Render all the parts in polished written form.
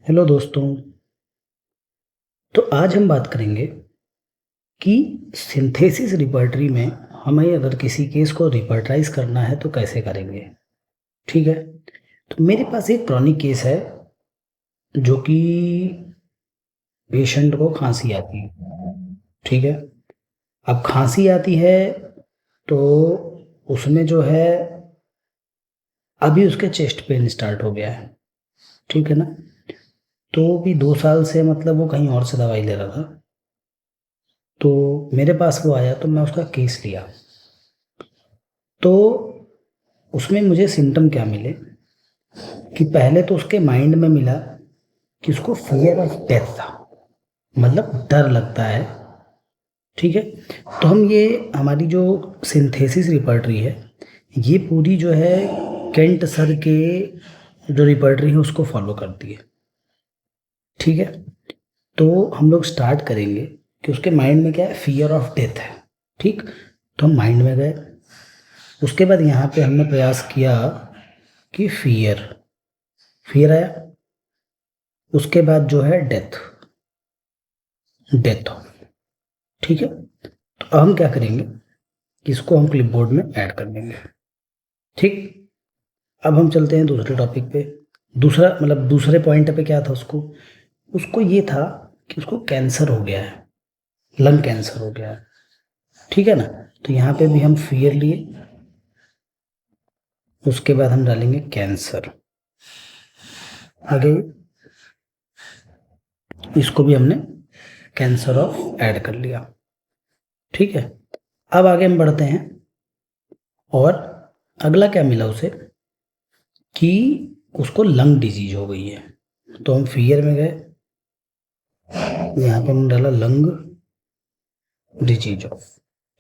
Hello दोस्तों। तो आज हम बात करेंगे कि सिंथेसिस रिपर्टरी में हमें अगर किसी केस को रिपर्टराइज करना है तो कैसे करेंगे। ठीक है, तो मेरे पास एक क्रॉनिक केस है जो कि पेशेंट को खांसी आती है। ठीक है, अब खांसी आती है तो उसमें जो है अभी उसके चेस्ट पेन स्टार्ट हो गया है। ठीक है ना, तो भी 2 साल से मतलब वो कहीं और से दवाई ले रहा था। तो मेरे पास वो आया तो मैं उसका केस लिया। तो उसमें मुझे सिम्टम क्या मिले कि पहले तो उसके माइंड में मिला कि उसको फियर ऑफ डेथ था, मतलब डर लगता है। ठीक है, तो हम ये हमारी जो सिंथेसिस रिपर्टरी है ये पूरी जो है केंट सर के जो रिपर्टरी है उसको फॉलो करती है। ठीक है, तो हम लोग स्टार्ट करेंगे कि उसके माइंड में क्या है, फियर ऑफ डेथ है। ठीक, तो हम माइंड में गए। उसके बाद यहाँ पे हमने प्रयास किया कि फियर फियर आया। उसके बाद जो है डेथ डेथ। ठीक है, तो अब हम क्या करेंगे कि इसको हम क्लिपबोर्ड में ऐड कर देंगे। ठीक, अब हम चलते हैं दूसरे टॉपिक पे। दूसरा मतलब दूसरे पॉइंट पे क्या था, उसको उसको ये था कि उसको कैंसर हो गया है, लंग कैंसर हो गया है। ठीक है ना, तो यहाँ पे भी हम फियर लिए। उसके बाद हम डालेंगे कैंसर आगे। इसको भी हमने कैंसर ऑफ ऐड कर लिया। ठीक है, अब आगे हम बढ़ते हैं और अगला क्या मिला उसे कि उसको लंग डिजीज हो गई है। तो हम फियर में गए, यहाँ पे हमने डाला लंग डिजीज ऑफ।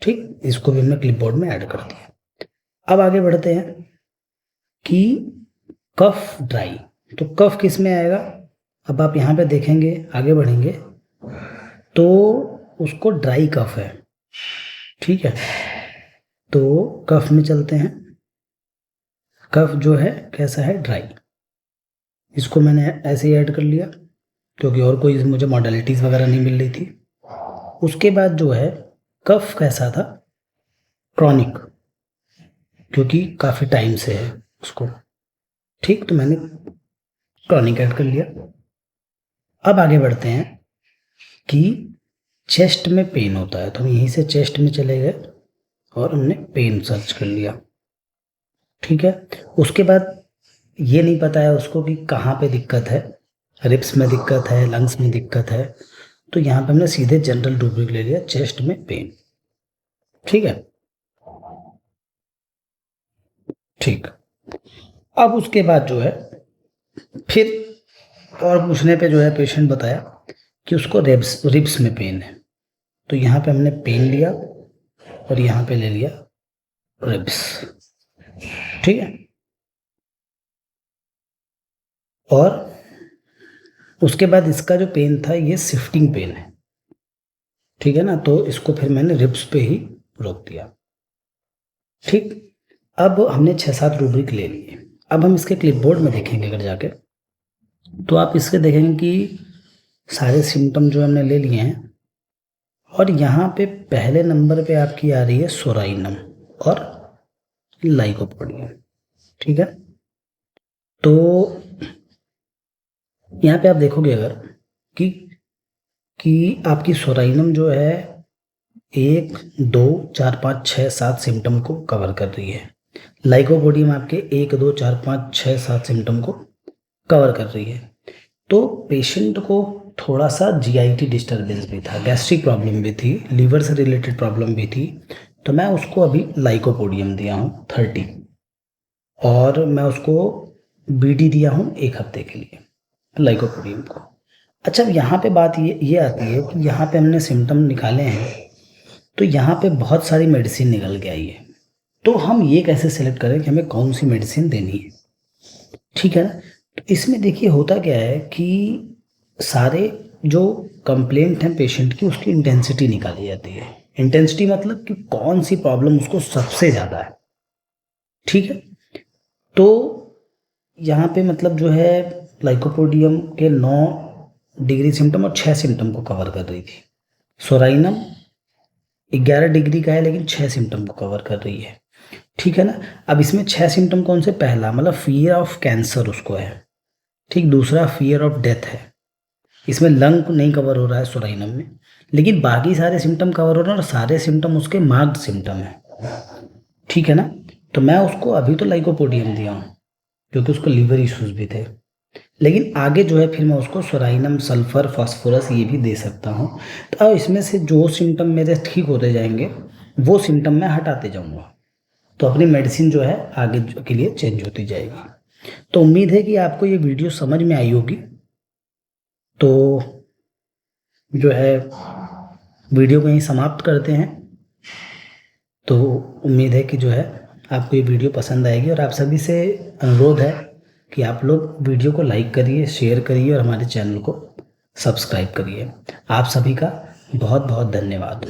ठीक, इसको भी हमने क्लिपबोर्ड में ऐड कर दिया। अब आगे बढ़ते हैं कि कफ ड्राई। तो कफ किस में आएगा, अब आप यहाँ पे देखेंगे, आगे बढ़ेंगे तो उसको ड्राई कफ है। ठीक है, तो कफ में चलते हैं। कफ जो है कैसा है, ड्राई। इसको मैंने ऐसे ही ऐड कर लिया क्योंकि और कोई मुझे मॉडलिटीज़ वगैरह नहीं मिल रही थी। उसके बाद जो है कफ कैसा था, क्रॉनिक, क्योंकि काफ़ी टाइम से है उसको। ठीक, तो मैंने क्रॉनिक ऐड कर लिया। अब आगे बढ़ते हैं कि चेस्ट में पेन होता है, तो हम यहीं से चेस्ट में चले गए और हमने पेन सर्च कर लिया। ठीक है, उसके बाद ये नहीं पता है उसको कि कहाँ पे दिक्कत है, रिब्स में दिक्कत है, लंग्स में दिक्कत है। तो यहाँ पे हमने सीधे जनरल रूब्रिक ले लिया, चेस्ट में पेन। ठीक है, ठीक। अब उसके बाद जो है फिर और पूछने पे जो है पेशेंट बताया कि उसको रिब्स रिब्स में पेन है। तो यहाँ पे हमने पेन लिया और यहाँ पे ले लिया रिब्स। ठीक है, और उसके बाद इसका जो पेन था ये शिफ्टिंग पेन है। ठीक है ना, तो इसको फिर मैंने रिब्स पे ही रोक दिया। ठीक, अब हमने 6-7 रूब्रिक ले लिए। अब हम इसके क्लिपबोर्ड में देखेंगे अगर जाके, तो आप इसके देखेंगे कि सारे सिम्टम जो हमने ले लिए हैं और यहाँ पे पहले नंबर पे आपकी आ रही है सोराइनम और लाइकोपोडियम। ठीक है, तो यहाँ पे आप देखोगे अगर कि आपकी सोराइनम जो है 1 2 4 5 6 7 सिम्टम को कवर कर रही है। लाइकोपोडियम आपके 1 2 4 5 6 7 सिम्टम को कवर कर रही है। तो पेशेंट को थोड़ा सा जीआईटी डिस्टर्बेंस भी था, गैस्ट्रिक प्रॉब्लम भी थी, लीवर से रिलेटेड प्रॉब्लम भी थी। तो मैं उसको अभी लाइकोपोडियम दिया हूँ 30 और मैं उसको बीडी दिया हूँ 1 हफ्ते के लिए लाइकोपोडियम को। अच्छा, अब यहाँ पे बात ये आती है कि यहाँ पे हमने सिम्टम निकाले हैं तो यहाँ पे बहुत सारी मेडिसिन निकल के आई है। तो हम ये कैसे सेलेक्ट करें कि हमें कौन सी मेडिसिन देनी है। ठीक है ना, तो इसमें देखिए होता क्या है कि सारे जो कंप्लेंट हैं पेशेंट की उसकी इंटेंसिटी निकाली जाती है। इंटेंसिटी मतलब कि कौन सी प्रॉब्लम उसको सबसे ज़्यादा है। ठीक है, तो यहाँ पे मतलब जो है लाइकोपोडियम के 9 डिग्री सिम्टम और 6 सिम्टम को कवर कर रही थी। सोराइनम 11 डिग्री का है लेकिन 6 सिम्टम को कवर कर रही है, ठीक है ना। अब इसमें 6 सिम्टम कौन से? पहला मतलब फियर ऑफ कैंसर उसको है, ठीक। दूसरा फियर ऑफ डेथ है। इसमें लंग नहीं कवर हो रहा है सोराइनम में, लेकिन बाकी सारे सिम्टम कवर हो रहे हैं और सारे सिम्टम उसके मार्क्ड सिम्टम है, ठीक है ना। तो मैं उसको अभी तो लाइकोपोडियम दिया हूँ क्योंकि उसको लीवर इश्यूज भी थे, लेकिन आगे जो है फिर मैं उसको सोराइनम, सल्फर, फास्फोरस ये भी दे सकता हूँ। तो अब इसमें से जो सिम्टम मेरे ठीक होते जाएंगे वो सिम्टम मैं हटाते जाऊँगा, तो अपनी मेडिसिन जो है आगे के लिए चेंज होती जाएगी। तो उम्मीद है कि आपको ये वीडियो समझ में आई होगी। तो जो है वीडियो को यहीं समाप्त करते हैं। तो उम्मीद है कि जो है आपको ये वीडियो पसंद आएगी, और आप सभी से अनुरोध है कि आप लोग वीडियो को लाइक करिए, शेयर करिए और हमारे चैनल को सब्सक्राइब करिए। आप सभी का बहुत बहुत धन्यवाद।